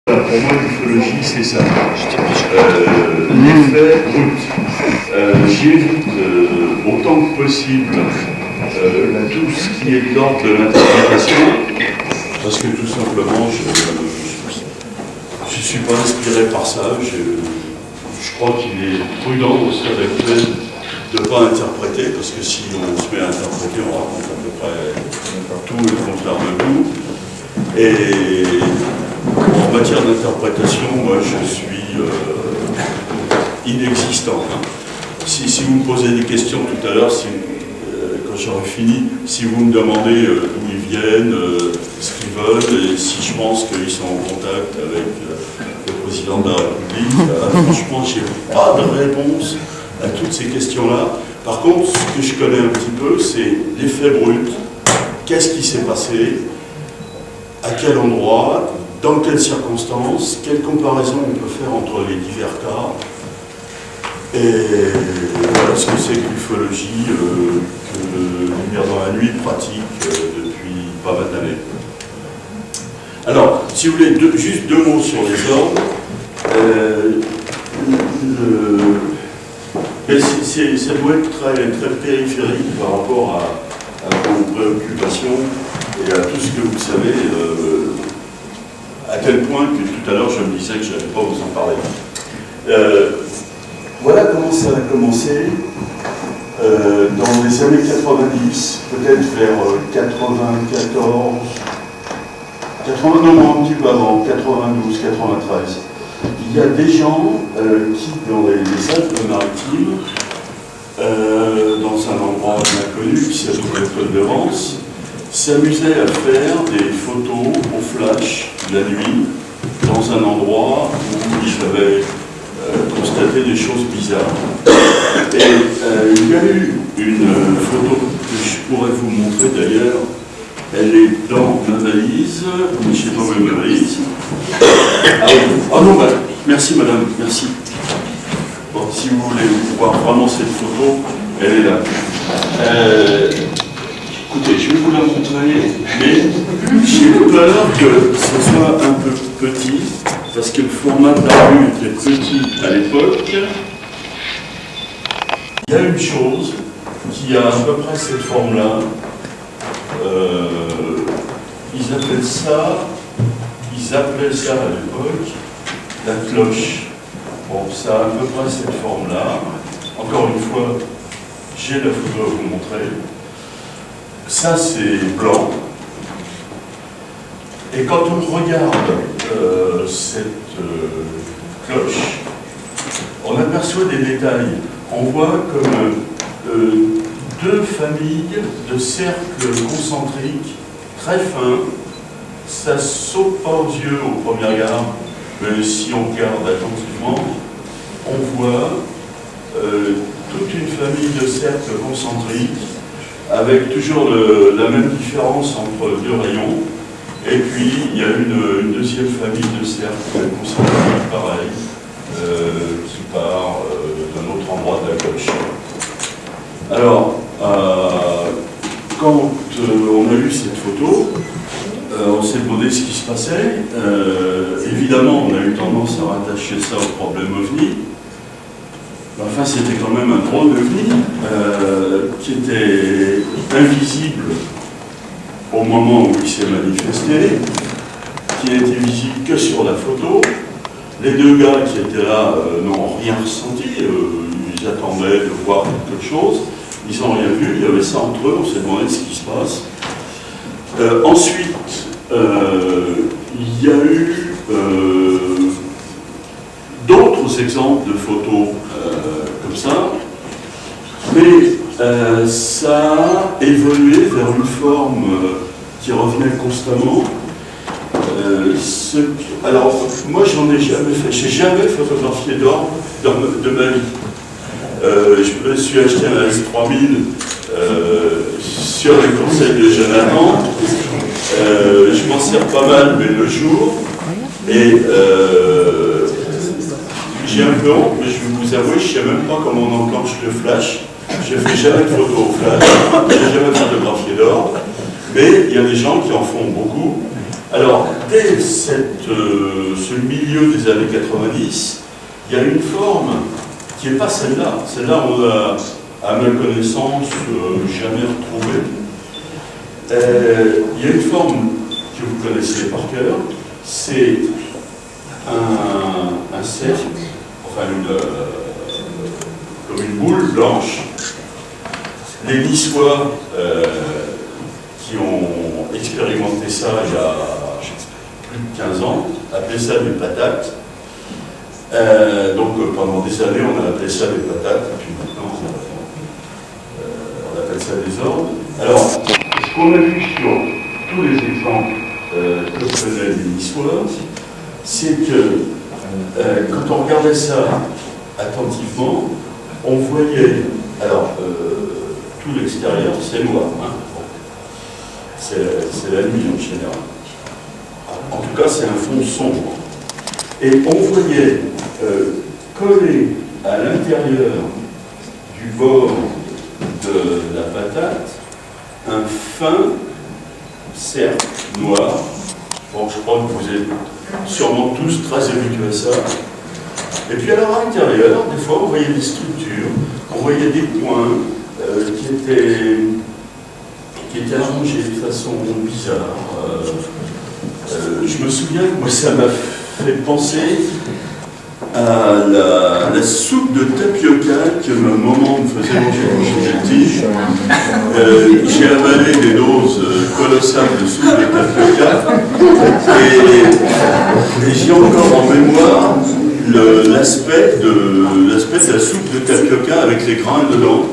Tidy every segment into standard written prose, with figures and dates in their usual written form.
Pour moi, l'ufologie, c'est ça. L'effet brut. J'évite autant que possible tout ce qui est de l'ordre de l'interprétation, parce que tout simplement, je ne suis pas inspiré par ça. Je crois qu'il est prudent au stade actuel de ne pas interpréter, parce que si on se met à interpréter, on raconte à peu près tout et le contraire de tout. Et en matière d'interprétation, moi je suis inexistant. Si vous me posez des questions tout à l'heure, quand j'aurai fini, si vous me demandez d'où ils viennent, ce qu'ils veulent, et si je pense qu'ils sont en contact avec le président de la République, franchement, je n'ai pas de réponse à toutes ces questions-là. Par contre, ce que je connais un petit peu, c'est l'effet brut. Qu'est-ce qui s'est passé? À quel endroit? Dans quelles circonstances? Quelle comparaison on peut faire entre les divers cas? Et voilà ce que c'est que l'ufologie que Lumière dans la nuit pratique depuis pas mal d'années. Alors, si vous voulez, juste deux mots sur les ordres. Ça doit être très périphérique par rapport à vos préoccupations et à tout ce que vous savez, à tel point que tout à l'heure je me disais que je n'allais pas vous en parler. Voilà comment ça a commencé dans les années 90, peut-être vers 94, non, un petit peu avant, 92, 93. Il y a des gens qui, dans les Alpes-Maritimes, dans un endroit inconnu qui s'appelle Côte de Vence, s'amusaient à faire des photos au flash la nuit dans un endroit où ils avaient constaté des choses bizarres. Et il y a eu une photo que je pourrais vous montrer d'ailleurs. Elle est dans ma valise, je sais pas où est ma valise. Ah non, bah, merci madame, merci. Bon, si vous voulez voir vraiment cette photo, elle est là. Écoutez, je vais vous la montrer, mais j'ai peur que ce soit un peu petit, parce que le format de la rue était petit à l'époque. Il y a une chose qui a à peu près cette forme-là. Ils appelaient ça à l'époque la cloche. Bon, ça a à peu près cette forme-là. Encore une fois, j'ai la photo à vous montrer. Ça, c'est blanc. Et quand on regarde cette cloche, on aperçoit des détails. On voit comme deux familles de cercles concentriques très fins. Ça saute pas aux yeux au premier regard, mais si on regarde attentivement, on voit toute une famille de cercles concentriques avec toujours la même différence entre deux rayons. Et puis il y a une deuxième famille de cercles concentriques pareil, qui part d'un autre endroit de la cloche. Alors, quand on a eu cette photo, on s'est demandé ce qui se passait. Évidemment, on a eu tendance à rattacher ça au problème OVNI. Enfin, c'était quand même un drone OVNI qui était invisible au moment où il s'est manifesté, qui n'était visible que sur la photo. Les deux gars qui étaient là n'ont rien ressenti. Ils attendaient de voir quelque chose. Ils n'ont rien vu, il y avait ça entre eux, on s'est demandé ce qui se passe. Ensuite, il y a eu d'autres exemples de photos comme ça, mais ça a évolué vers une forme qui revenait constamment. Alors, moi, j'en ai jamais fait. J'ai jamais photographié d'or de ma vie. Je me suis acheté un S3000 sur le conseil de Jonathan. Je m'en sers pas mal, mais le jour. Et j'ai un peu honte, mais je vais vous avouer, je ne sais même pas comment on enclenche le flash. Je ne fais jamais de photos au flash. Je n'ai jamais photographié d'or. Mais il y a des gens qui en font beaucoup. Alors, dès ce milieu des années 90, il y a une forme qui n'est pas celle-là. Celle-là, on l'a, à ma connaissance, jamais retrouvée. Il y a une forme que vous connaissez par cœur, c'est un cercle, enfin comme une boule blanche. Les Niçois qui ont expérimenté ça il y a plus de 15 ans appelaient ça des patates. Donc pendant des années on a appelé ça des patates, et puis maintenant on appelle ça des ordres. Alors, ce qu'on a vu sur tous les exemples que faisaient les Niçois, c'est que quand on regardait ça attentivement, on voyait, alors tout l'extérieur c'est noir, hein. C'est la nuit en général. En tout cas c'est un fond sombre. Et on voyait coller à l'intérieur du bord de la patate un fin cercle noir. Bon, je crois que vous êtes sûrement tous très habitués à ça. Et puis alors à l'intérieur, des fois, on voyait des structures, on voyait des points qui étaient arrangés de façon bizarre. Je me souviens que moi, ça m'a fait penser à la soupe de tapioca que ma maman me faisait manger quand j'étais petit. J'ai avalé des doses colossales de soupe de tapioca et j'ai encore en mémoire l'aspect de la soupe de tapioca avec les grains dedans.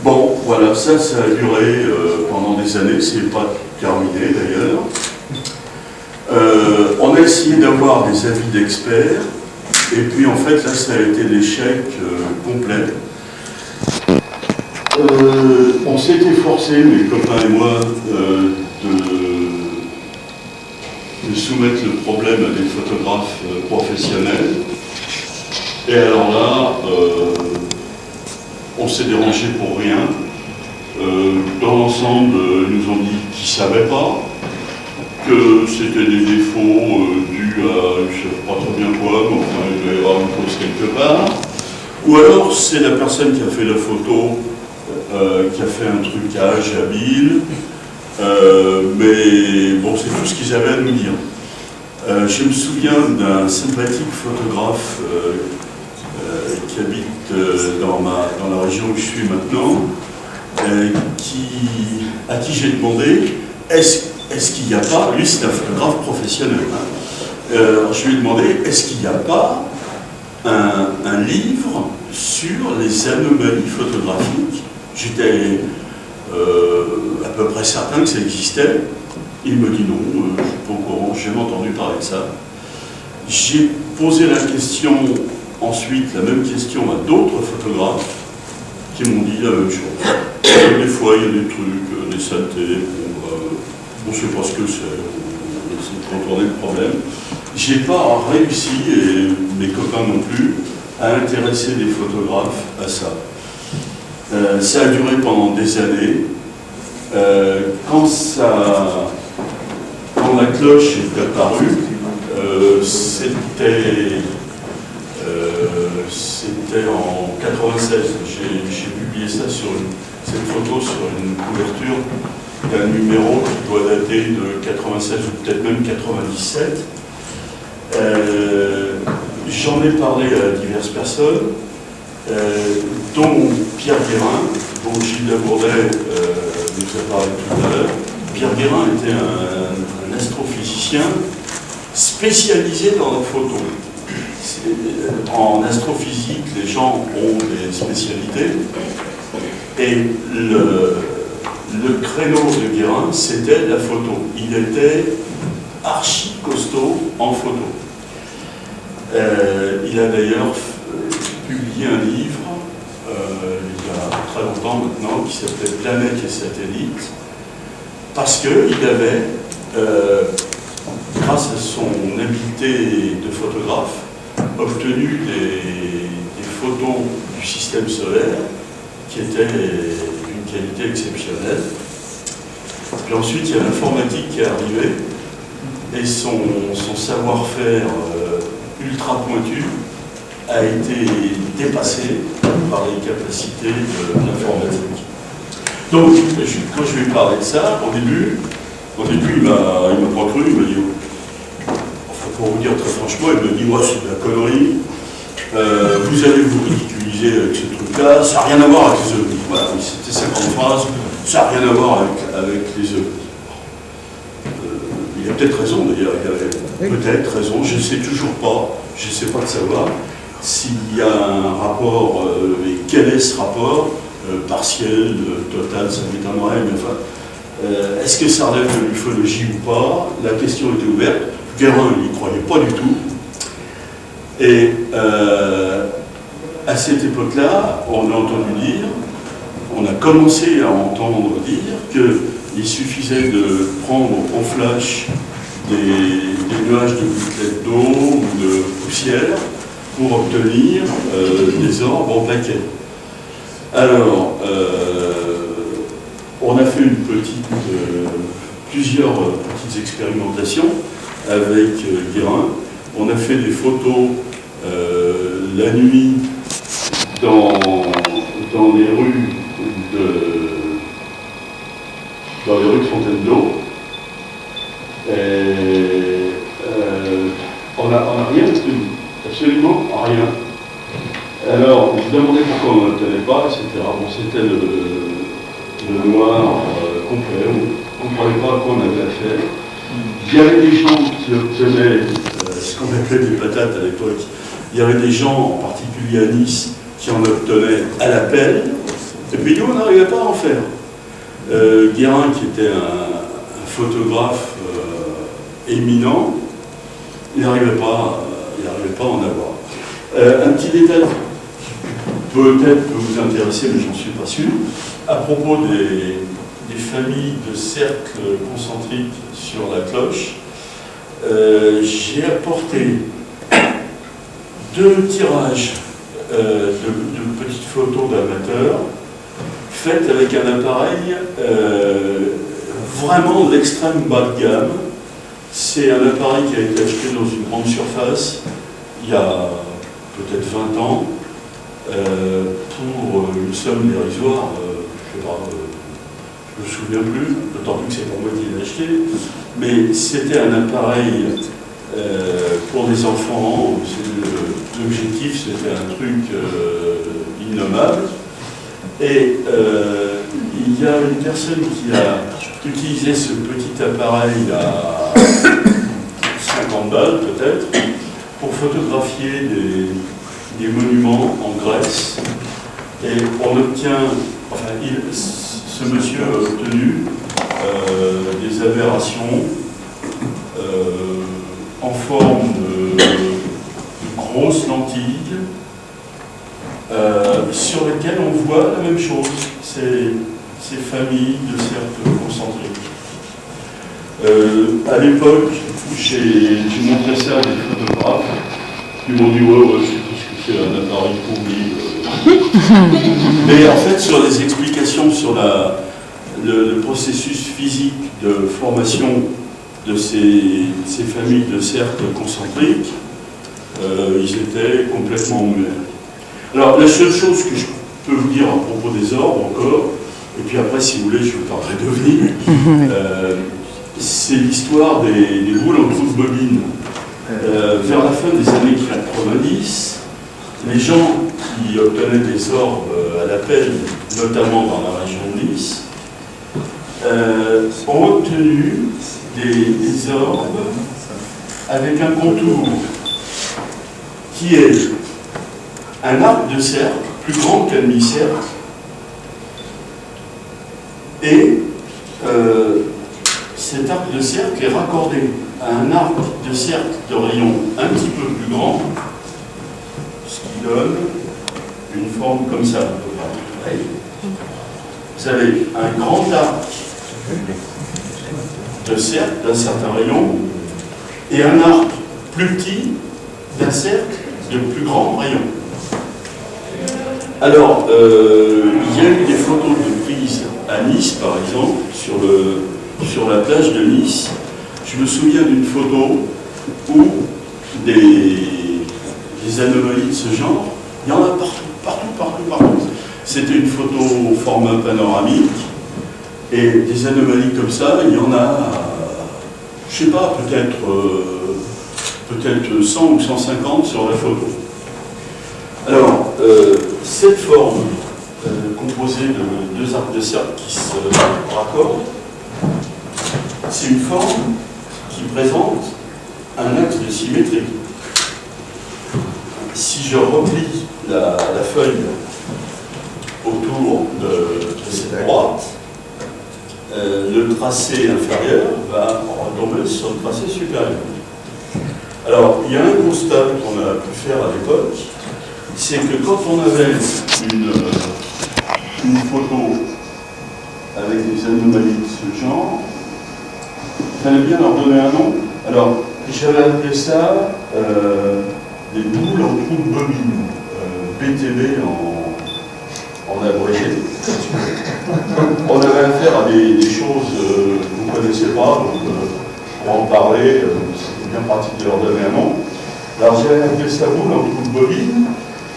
Bon, voilà, ça a duré pendant des années, c'est pas terminé d'ailleurs. On a essayé d'avoir des avis d'experts, et puis en fait là ça a été l'échec complet. On s'était forcé, mes copains et moi, de soumettre le problème à des photographes professionnels. Et alors là, on s'est dérangé pour rien. Dans l'ensemble, ils nous ont dit qu'ils ne savaient pas, que c'était des défauts dus à, je ne sais pas très bien quoi, mais enfin il doit y avoir une cause quelque part. Ou alors c'est la personne qui a fait la photo, qui a fait un trucage habile, mais bon, c'est tout ce qu'ils avaient à nous dire. Je me souviens d'un sympathique photographe qui habite dans la région où je suis maintenant, à qui j'ai demandé est-ce qu'il n'y a pas, lui c'est un photographe professionnel, hein, je lui ai demandé est-ce qu'il n'y a pas un livre sur les anomalies photographiques. J'étais à peu près certain que ça existait. Il me dit non, je ne suis pas au courant, j'ai jamais entendu parler de ça. J'ai posé la question, ensuite la même question à d'autres photographes qui m'ont dit la même chose. Des fois il y a des trucs, des saletés, on ne sait pas ce que c'est pour contourner le problème. J'ai pas réussi, et mes copains non plus, à intéresser des photographes à ça. Ça a duré pendant des années. Quand la cloche est apparue, c'était en 96. J'ai publié ça cette photo sur une couverture d'un numéro qui doit dater de 96 ou peut-être même 97. J'en ai parlé à diverses personnes, dont Pierre Guérin, dont Gilles Labourdet nous a parlé tout à l'heure. Pierre Guérin était un astrophysicien spécialisé dans la photo. En astrophysique, les gens ont des spécialités, et le créneau de Guérin, c'était la photo. Il était archi costaud en photo. Il a d'ailleurs publié un livre, il y a très longtemps maintenant, qui s'appelait Planète et Satellites, parce qu'il avait, grâce à son habileté de photographe, obtenu des photos du système solaire qui étaient d'une qualité exceptionnelle. Puis ensuite, il y a l'informatique qui est arrivée, et son savoir-faire ultra pointu a été dépassé par les capacités de l'informatique. Donc, quand je lui ai parlé de ça, au début il m'a pas cru, il m'a dit, enfin, pour vous dire très franchement, il me dit, ouais, c'est de la connerie, vous allez vous ridiculiser avec ce truc-là, ça n'a rien à voir avec les œufs. Voilà, c'était 50 phrases, ça n'a rien à voir avec les œufs. Il a peut-être raison d'ailleurs, il avait peut-être raison, je ne sais toujours pas, je ne sais pas de savoir s'il y a un rapport, et quel est ce rapport, partiel, total, ça m'étonnerait, mais enfin, est-ce que ça relève de l'ufologie ou pas? La question était ouverte, Guérin il n'y croyait pas du tout, et à cette époque-là, on a entendu dire, on a commencé à entendre dire qu'il suffisait de prendre en flash des nuages de gouttelettes d'eau ou de poussière pour obtenir des orbes en paquet. Alors, on a fait plusieurs petites expérimentations avec Guérin. On a fait des photos la nuit dans les rues de Fontainebleau. On n'a rien obtenu, absolument rien. Alors, on se demandait pourquoi on n'obtenait pas, etc. Bon, c'était le noir complet, on ne comprenait pas à quoi on avait affaire. Il y avait des gens qui obtenaient ce qu'on appelait des patates à l'époque. Il y avait des gens, en particulier à Nice, qui en obtenaient à la pelle, et puis nous, on n'arrivait pas à en faire. Guérin, qui était un photographe éminent, il n'arrivait pas à en avoir. Un petit détail qui peut-être peut vous intéresser, mais j'en suis pas sûr, à propos des familles de cercles concentriques sur la cloche, j'ai apporté 2 tirages de petites photos d'amateurs faites avec un appareil vraiment de l'extrême bas de gamme. C'est un appareil qui a été acheté dans une grande surface il y a peut-être 20 ans pour une somme dérisoire, je ne sais pas, je me souviens plus, d'autant plus que c'est pas moi qui l'ai acheté, mais c'était un appareil pour des enfants. L'objectif, c'était un truc innommable. Et il y a une personne qui a utilisé ce petit appareil à 50 balles peut-être pour photographier des monuments en Grèce. Et on obtient, enfin, ce monsieur a obtenu des aberrations en forme de grosses lentilles sur lesquelles on voit la même chose, ces familles de cercles concentriques. À l'époque, j'ai montré ça à des photographes qui m'ont dit ouais, je sais tout ce que c'est un appareil pourri. Mais en fait, sur les explications sur le processus physique de formation de ces familles de cercles concentriques, ils étaient complètement muets. Alors, la seule chose que je peux vous dire à propos des orbes encore, et puis après, si vous voulez, je vous parlerai d'OVNI, c'est l'histoire des boules en trou de bobine. Vers la fin des années 90, les gens qui obtenaient des orbes à la pelle, notamment dans la région de Nice, ont obtenu des orbes avec un contour qui est un arc de cercle plus grand qu'un demi-cercle, et cet arc de cercle est raccordé à un arc de cercle de rayon un petit peu plus grand, ce qui donne une forme comme ça. Vous avez un grand arc de cercle d'un certain rayon et un arc plus petit d'un cercle de plus grand rayon. Alors, il y a eu des photos de prise à Nice, par exemple, sur sur la plage de Nice, je me souviens d'une photo où des anomalies de ce genre, il y en a partout. C'était une photo au format panoramique, et des anomalies comme ça, il y en a, je sais pas, peut-être 100 ou 150 sur la photo. Alors, cette forme composée de deux arcs de cercle qui se raccordent, c'est une forme qui présente un axe de symétrie. Si je replie la feuille autour de cette droite, le tracé inférieur va retomber sur le tracé supérieur. Alors, il y a un constat qu'on a pu faire à l'époque, c'est que quand on avait une photo avec des anomalies de ce genre, il fallait bien leur donner un nom. Alors, j'avais appelé ça des boules en trou de bobine, BTB en abrégé. On avait affaire à des choses que vous ne connaissez pas, donc pour en parler, c'est bien pratique de leur donner un nom. Alors j'avais appelé ça boule en trou de bobine,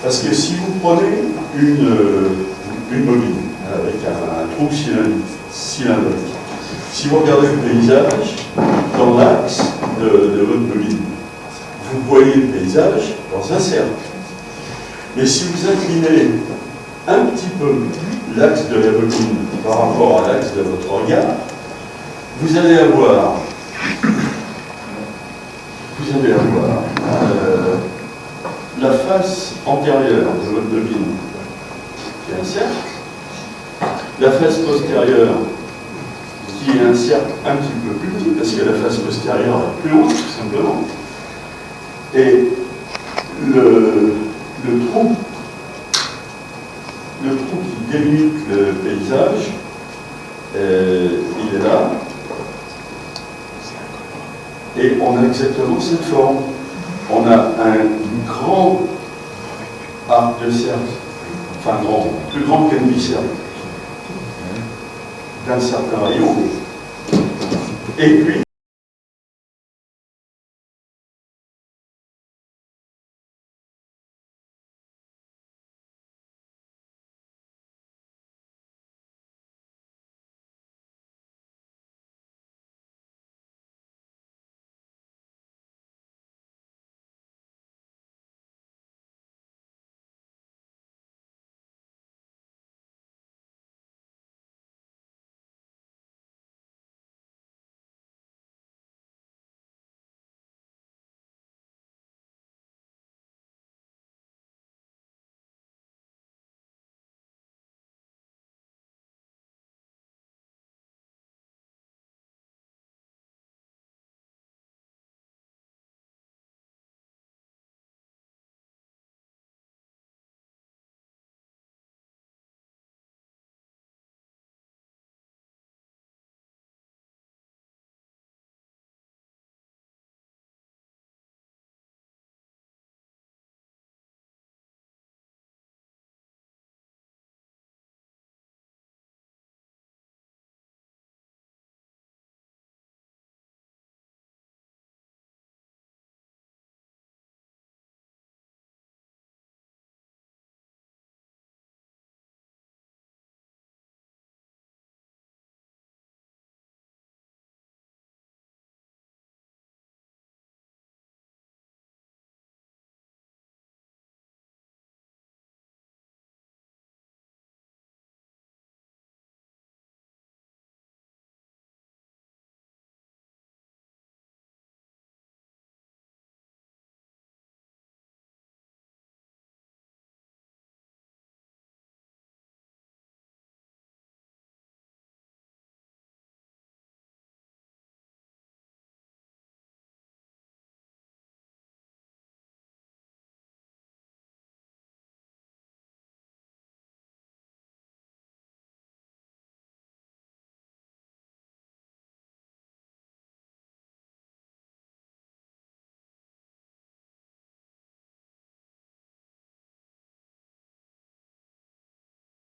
parce que si vous prenez une bobine avec un trou cylindrique, si vous regardez le paysage dans l'axe de votre bobine, vous voyez le paysage dans un cercle. Mais si vous inclinez un petit peu l'axe de la bobine par rapport à l'axe de votre regard, vous allez avoir la face antérieure de votre bobine qui est un cercle, la face postérieure qui est un cercle un petit peu plus petit, parce que la face postérieure est plus haute, tout simplement. Et le trou qui délimite le paysage, il est là. Et on a exactement cette forme. On a un grand arc de cercle, enfin plus grand qu'un demi-cercle, d'un certain rayon. Et puis,